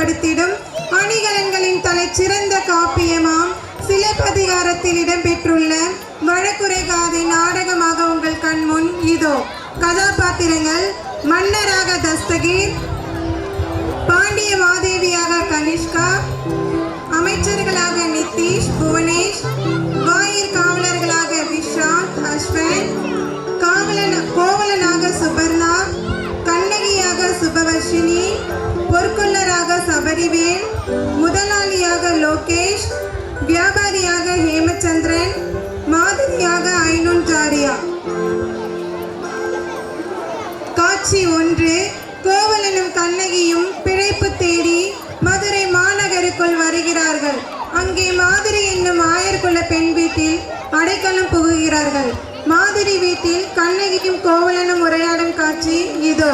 அழகுபடுத்திடும் அணிகலன்களின் தலை சிறந்த காப்பியமாம் சிலப்பதிகாரத்தில் இடம்பெற்றுள்ள வழக்குரை காதை நாடகமாக உங்கள் கண்முன் இதோ. கதாபாத்திரங்கள்: மன்னராக தஸ்தகீர், பாண்டிய மாதேவியாக கனிஷ்கா, அமைச்சர்களாக நிதிஷ், புவனேஷ், வாயிற் காவலர்களாக விஷாந்த், அஸ்வன், கோவலனாக சுபர்ணா, கண்ணகியாக சுபவர்ஷினி, பொற்கொள்ளராக சபரிவேல், முதலாளியாக லோகேஷ், வியாபாரியாக ஹேமச்சந்திரன், மாதிரியாக ஐநூன் ஜாரியா. காட்சி 1. கோவலனும் கண்ணகியும் பிழைப்பு தேடி மதுரை மாநகருக்குள் வருகிறார்கள். அங்கே மாதிரி என்னும் ஆயர்குல பெண் வீட்டில் அடைக்கலம் புகுகிறார்கள். மாதிரி வீட்டில் கண்ணகியும் கோவலனும் உரையாடும் காட்சி இதோ.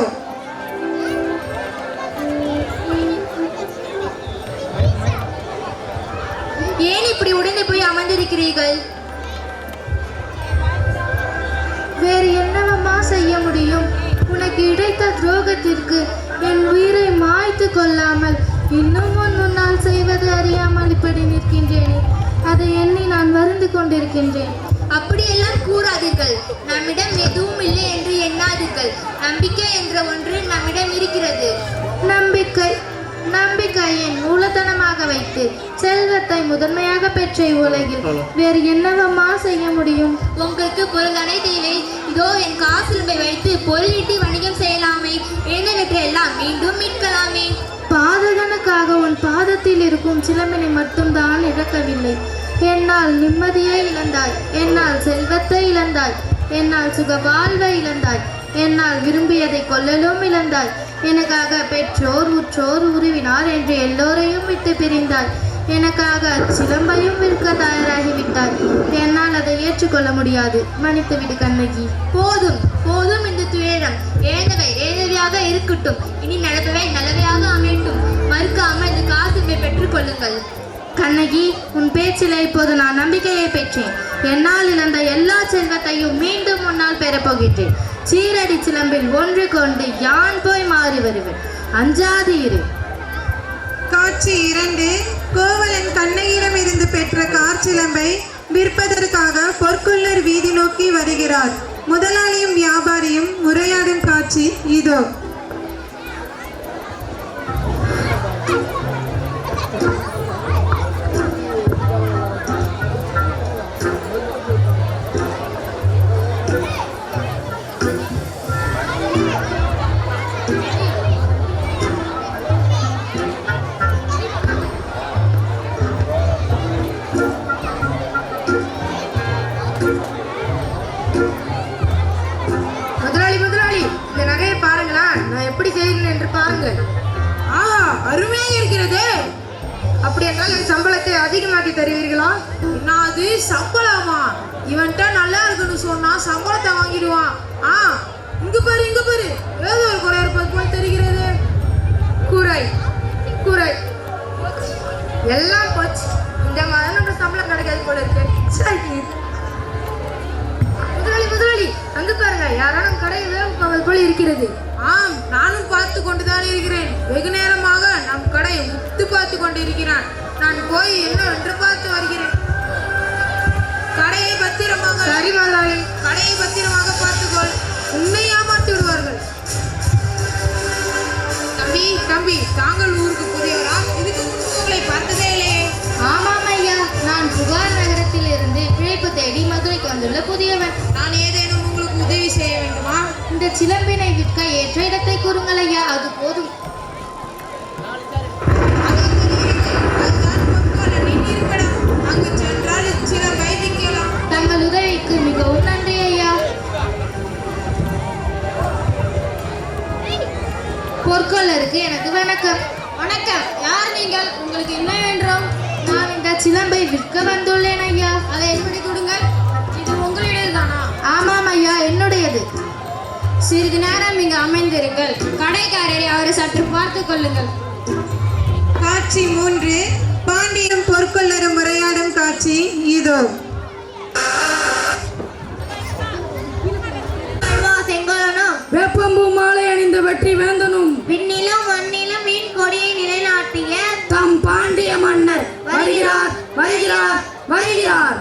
ஏன் இப்படி உடனே போய் அமர்ந்திருக்கிறீர்கள்? வேறு என்னவம்மா செய்ய முடியும்? உனக்கு இழைத்த துரோகத்திற்கு என் உயிரை மாய்த்து கொள்ளாமல் இன்னும் முன்னால் செய்வது அறியாமல் இப்படி நிற்கின்றேனே, அதை எண்ணி நான் வருந்து கொண்டிருக்கின்றேன். அப்படியெல்லாம் கூறாதீர்கள். நம்மிடம் எதுவும் இல்லை என்று எண்ணாதீர்கள். நம்பிக்கை என்ற ஒன்று நம்மிடம் இருக்கிறது. நம்பிக்கையை மூலதனமாக வைத்து செல்வத்தை முதன்மையாக பெற்ற உலகில் வேறு என்னவம்மா செய்ய முடியும்? உங்களுக்கு பொருளானே தேவை. இதோ என் காசிலும்பை வைத்து பொருளீட்டி வணிகம் செய்யலாமே, எல்லாம் மீண்டும் மீட்கலாமே. பாதகனுக்காக உன் பாதத்தில் இருக்கும் சிலம்பினை மட்டும்தான் இழக்கவில்லை. என்னால் நிம்மதியை இழந்தாய், என்னால் செல்வத்தை இழந்தாய், என்னால் சுக வாழ்வை இழந்தாய், என்னால் விரும்பியதை கொள்ளலும் இழந்தாய். எனக்காக பெற்றோர் உற்றோர் உறவினார் என்று எல்லோரையும் விட்டு பிரிந்தாய். எனக்காக சிலம்பையும் விற்க தயாராகிவிட்டாய். என்னால் அதை ஏற்றுக்கொள்ள முடியாது. மன்னித்து விடு கண்ணகி. போதும் போதும் இந்த துயரம். ஏழவை ஏழவையாக இருக்கட்டும். இனி நடப்பவை நல்லவையாக அமையட்டும். மறுக்காமல் இந்த காசுமை பெற்றுக் கொள்ளுங்கள். கண்ணகி, உன் பேச்சில் இப்போது நான் நம்பிக்கையை பெற்றேன். என்னால் இழந்த எல்லா செல்வத்தையும் மீண்டும் முன்னால் பெறப்போகின்றேன். சீரடி சிலம்பில் ஒன்று கொண்டு யான் போய் மாறி வருவேன். அஞ்சாது இரு. காட்சி 2. கோவலன் கண்ணகியிடம் இருந்து பெற்ற கார்ச்சிலம்பை விற்பதற்காக பொற்கொள்ளர் வீதி நோக்கி வருகிறார். முதலாளியும் வியாபாரியும் உரையாடும் காட்சி இதோ. முதலாளி, இந்த நகையை பாருங்களா, நான் எப்படி செய்கிறேன் என்று பாருங்கள். அருமையாக இருக்கிறது. அப்படி என்றால் என் சம்பளத்தை அதிகமாக்கி தருவீர்களா? என்னது சம்பளமா? இவன்கிட்ட நல்லா இருக்குன்னு சொன்னா சம்பளத்தை வாங்கிடுவான். இங்க பாரு ஏதோ ஒரு குறை இருப்பது போல் தெரிகிறது. குறை எல்லாம் போச்சு. இந்த மாதிரி நம்ம சம்பளம் கிடைக்காது போல இருக்கு. முதலாளி, அங்கு பாருங்க, யாராலும் கடையில் போல இருக்கிறது. நானும் பார்த்து கொண்டுதான் இருக்கிறேன். வெகு நேரமாக நம் கடை உத்து பார்த்து கொண்டு இருக்கிறான். நான் போய் என்ன என்று பார்த்து வருகிறேன். கடையை பத்திரமாக. சரி முதலாளி, கடையை பத்திரமாக பார்த்துக்கொள். உன்னை ஏமாற்றி விடுவார்கள். தம்பி, தாங்கள் ஊருக்கு புதியவரா? இதுக்கு உங்களை பார்த்ததே இல்லையே. ஆமாம் ஐயா, நான் புகார் நகரத்தில் இருந்து பிழைப்பு தேடி மதுரைக்கு வந்துள்ள புதியவன். நான் ஏதேனும் உங்களுக்கு உதவி செய்ய வேண்டுமா? இந்த சிலம்பினை விற்க ஏற்ற இடத்தை கூறுங்கள் ஐயா, அது போதும். அங்கு சென்றால் சிலம்பை விற்கலாம். தங்கள் உதவிக்கு மிகவும் நன்றி ஐயா. பொற்கொள்ளருக்கு எனக்கு வணக்கம். வணக்கம். யார் நீங்கள்? உங்களுக்கு என்ன வேண்டும்? நான் இந்த சிலம்பை விற்க வந்துள்ளேன் ஐயா. அதை எப்படி கொடுங்கள். இது உங்களுடையது தானா? ஆமாம் ஐயா, என்னுடையது. சிறிது நேரம் இங்கு அமைந்திருங்கள். கடைக்காரரை அவரை சற்று பார்த்து கொள்ளுங்கள். காட்சி 3. பாண்டியும் பொற்கொள்ளரும் உரையாடும் காட்சி இதோ. வேப்பம்பூ மாலை அணிந்த வெற்றி வேந்தனும் விண்ணிலும் மண்ணிலும் வீண் கொடியை நிலைநாட்டி பாண்டிய தம் பாண்டிய மன்னர் வருகிறார் வருகிறார் வருகிறார்.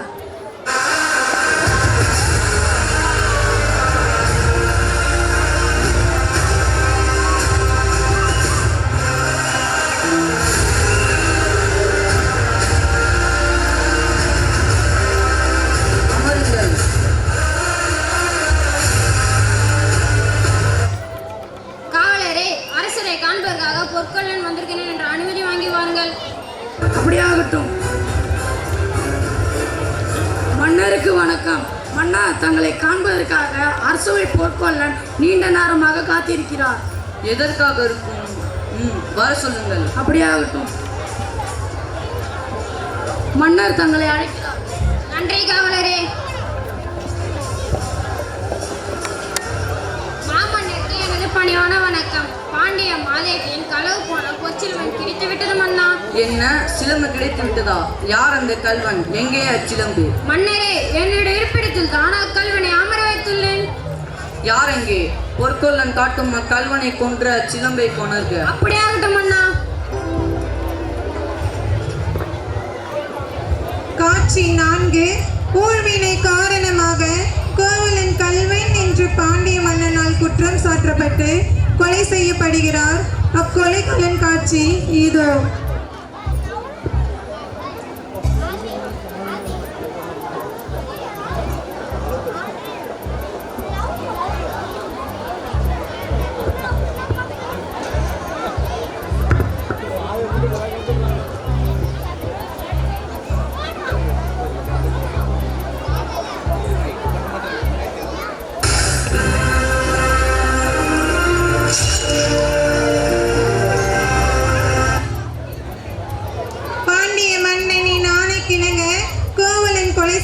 காவலரே, அரசரை காண்பதற்காக பொற்கொள்ளன் வந்திருக்கிறேன் என்ற அனுமதி வாங்கி வாருங்கள். அப்படியாகட்டும். மன்னருக்கு வணக்கம். மன்னா, தங்களை காண்பதற்காக அரசுவை பொற்கொள்ளன் நீண்ட நேரமாக காத்திருக்கிறார். எதற்காக இருக்கும்? வர சொல்லுங்கள். அப்படியாகட்டும். மன்னர் தங்களை அழைக்கிறார். நன்றி காவலரே. மாமன்னருக்கு எனது பணிவான வணக்கம். பாண்டிய மாதேவியின் களவு போன பொற்சிலுவன் கிடைத்து விட்டது மன்னா. என்ன, சிலம்பு கிடைத்து விட்டதா? யார் அந்த கல்வன்? எங்கே அச்சிலம்பு? மன்னரே, என்னுடைய இருப்பிடத்தில் தான் அக்கல்வனை அமர வைத்துள்ளேன். யார் எங்கே? பொற்கொள்ளன் காட்டும் அக்கல்வனை கொன்ற அச்சிலம்பை கொணர்க. அப்படியாகட்டும் மன்னா. காட்சி 4. ஊழ்வினை காரணமாக கோவலன் கல்வன் என்று பாண்டிய மன்னனால் குற்றம் சாற்றப்பட்டு கொலை செய்யப்படுகிறார். அக்கொலைகளின் காட்சி இதோ.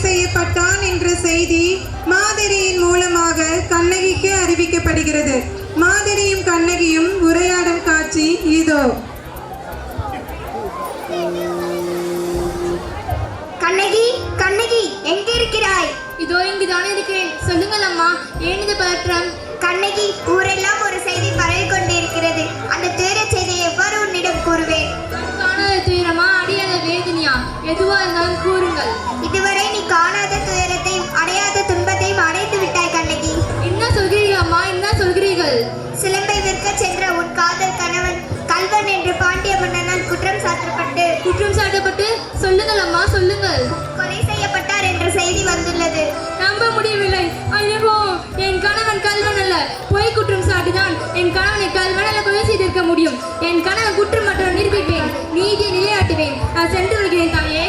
செய்யப்பட்டான் என்ற செய்தி மாதரியின் மூலமாக கண்ணகிக்கு அறிவிக்கப்படுகிறது. மாதரியும் கண்ணகியும் உரையாடும் காட்சி இதோ. கண்ணகி, கண்ணகி, எங்க இருக்கிறாய்? இதோ இங்குதானே இருக்கிறேன். சொல்லுங்கள் அம்மா, ஏன் இந்த பதற்றம்? கண்ணகி, ஊரெல்லாம் ஒரு செய்தி பரவி கொண்டிருக்கிறது. அந்த துயர செய்தியை எவ்வாறு உன்னிடம் கூறுவேன்? காணாத துயரமா, அடியாத வேதனையா? எதுவா இருந்தாலும் கூறுங்கள். இதுவரை நீ காணாத துயரத்தையும் அடையாத துன்பத்தையும் அடைந்து விட்டாய் கண்ணகி. என்ன சொல்கிறீர்கள் அம்மா, என்ன சொல்கிறீர்கள்? சிலம்பை விற்க சென்ற உன் காதல் கணவன் கல்வன் என்று பாண்டிய மன்னனால் குற்றம் சாட்டப்பட்டு சொல்லுங்கள் அம்மா, சொல்லுங்கள். கொலை செய்யப்பட்டார் என்ற செய்தி வந்துள்ளது. நம்ப முடியவில்லை. ஐயோ, என் கணவன் கல்வன் அல்ல. பொய் குற்றம் சாட்டிதான் என் கணவனை கல்வன் அல்ல கொலை செய்திருக்க முடியும். என் கணவன் குற்றம் மற்றும் நிரூபிப்பேன், நீதியை நிலையாட்டுவேன். நான் சென்று வருகிறேன் தாயே.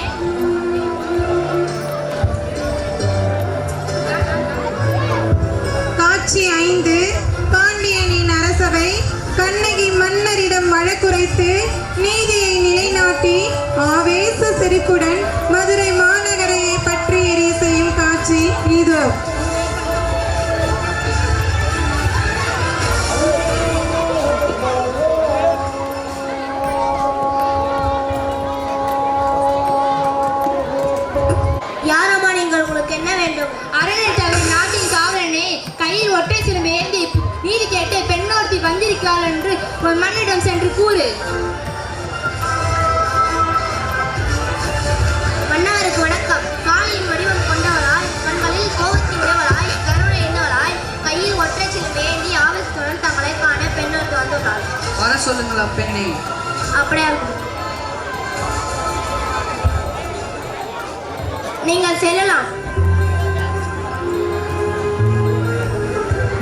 காட்சி 5. பாண்டியனின் அரசவை. கண்ணகி மன்னரிடம் வழக்குரைத்து நீதியை நிலைநாட்டி ஆவேச சிரிப்புடன் மதுரை மாநகரையை பற்றி எரிய செய்யும் காட்சி இதோ. யாரம்மா நீங்கள்? உங்களுக்கு என்ன வேண்டும்? அரணை தவிர நாட்டின் காவலனே, கையில் ஒற்றை சிலம்பு ஏந்தி நீதி கேட்டு பெண்ணொருத்தி வந்திருக்கிறாள் என்று ஒரு மன்னிடம் சென்று கூறு. மன்னவருக்கு வணக்கம். காளியின் வடிவம் கொண்டவளாய், கண்களில் கோபத்தின் உடையவளாய், கருணை எண்ணவளாய், கையில் ஒற்றை சிலம்பு ஏந்தி ஆவேசத்துடன் தங்களை காண பெண்ணொருத்தி வந்துள்ளாள். வர சொல்லுங்களா பெண்ணை. அப்படியா இருக்கும். நீங்கள் செல்லலாம்.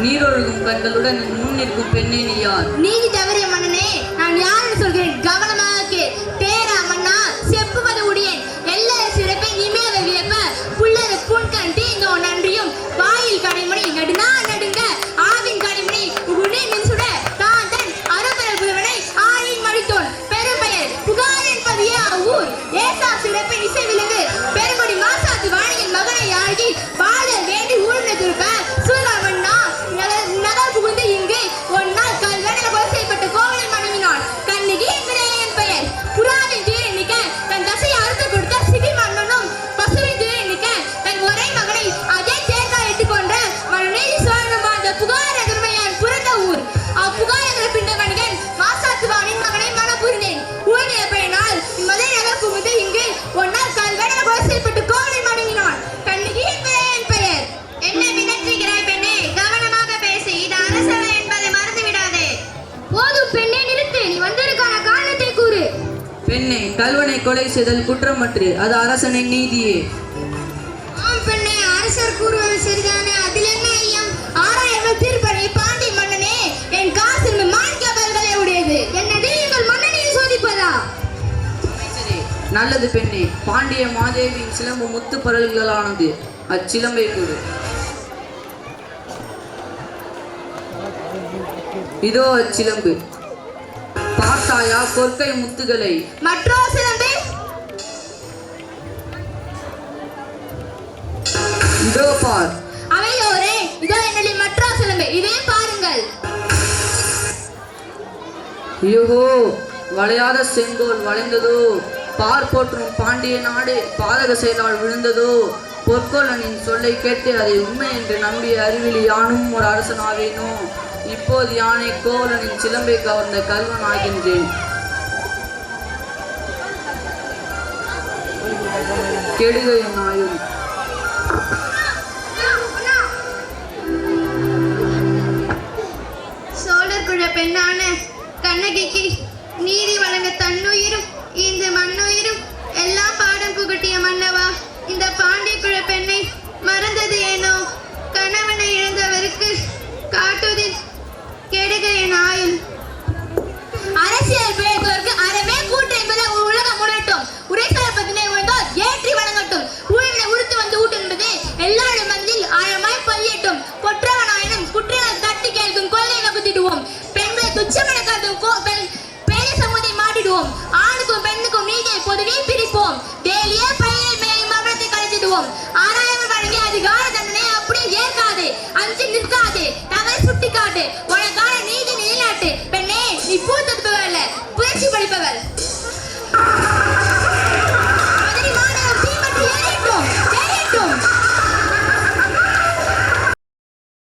நீரொழுகும் கண்களுடன் முன் நிற்கும் பெண்ணே நீ யார்? நீதி தவறிய மன்னனே, நான் யாருன்னு சொல்கிறேன், கவனமாக கேள். பேரா மன்னா, செப்புவது உடையேன். எல்லாரும் சிறப்பை நிமிட வியப்ப புல்லரு புண்கண் தீங்கோ நன்றியும் வாயில் கடைமணி நடுநா நடுங்க ஆவின் கடைமணி உடனே நின்சுட தான் தன் அருபர புலவனை ஆயின் மடித்தோன் பெரும்பெயர் புகார் என்பதையே ஊர் ஏசா சிறப்பை இசை விலங்கு பெருங்குடி மாசாத்து வாணியின் மகனை ஆகி வாழ வேண்டி ஊழ்ந்த திருப்ப சூழமண்ணா நகர் புகுந்து இங்கு ஒன்னால் கல்வன கொலை செய்யப்பட்ட கோவலன் மனைவினாள் கண்ணகி என்பதே என் பெயர். புறாவின் துயரை நிற்க தன் தசையை அறுத்து கொடுத்த சிவி மன்னனும் பசுவின் துயரை நிற்க தன் ஒரே மகனை அதே தேர்தல் எட்டுக்கொண்ட மனநீதி பெண்ணே, கல்வனை கொலை செய்தல் குற்றமற்று, அது அரசனின் நீதியே. ஆம் பெண்ணே, அரசர் கூறுவது சரிதானே, அதில் என்ன ஐயம்? ஆராயாமல் தீர்ப்பனை பாண்டி மன்னனே, என் காசு மாணிக்கவர்களே உடையது. என்னது எங்கள் மன்னனை சோதிப்பதா? சரி, நல்லது பெண்ணே. பாண்டிய மாதேவியின் சிலம்பு முத்து பரல்களானது. அச்சிலம்பை கூறு. இதோ அச்சிலம்பு. பார்த்தாயா கொற்கை முத்துகளை? மற்றோ சிலம்பு? இதோ பார். அவையோரே, இதோ என்னுடைய மற்றோ சிலம்பு, இதையும் பாருங்கள். ஐயோ, வளையாத செங்கோல் வளைந்ததோ, பார் போற்றும் பாண்டிய நாடு பாதக செயலால் விழுந்ததோ. பொற்கோலனின் சொல்லை கேட்டு அதை உண்மை என்று நம்பிய அறிவில் யானும் ஒரு அரசனாவேனோ. இப்போது யானை கோவலனின் சிலம்பை கவர்ந்த கல்வன் ஆகின்றேன். கெடுக என் ஆயுள். சோழர் குல பெண்ணான கண்ணகிக்கு நீதி வழங்க தன்னுயிரும் இந்த மண்ணுயிரும் எல்லாம் பாடம் புகட்டிய மன்னவா, இந்த பாண்டிய குல பெண்ணை மறந்தது ஏனோ? கணவனை இழந்தவருக்கு காட்டுவதில் கெடுக என் ஆயுள். அரசியல் பிழைப்பதற்கு அறமே கூட்டு என்பதை உலகம் உணரட்டும். உரைசார் பத்தினை உணர்ந்தோர் ஏற்றி வணங்கட்டும். ஊழலை உறுத்து வந்து ஊட்டு என்பது எல்லாரும் மனதில் ஆழமாய் பதியட்டும். கொற்றவனாயினும் குற்றங்கள் தட்டி கேட்கும் கொள்கை நகுத்திடுவோம். பெண்களை துச்சமென கருதும் பேரை சமூகத்தை மாட்டிடுவோம். ஆணுக்கும் பெண்ணுக்கும் நீதியை பொதுவே பிரிப்போம். டெய்லியே பயிரை மேலும் மரணத்தை கழித்திடுவோம். ஆராயாமல் வழங்கிய அதிகார தண்டனை அப்படியே ஏற்காது. அஞ்சு நிற்க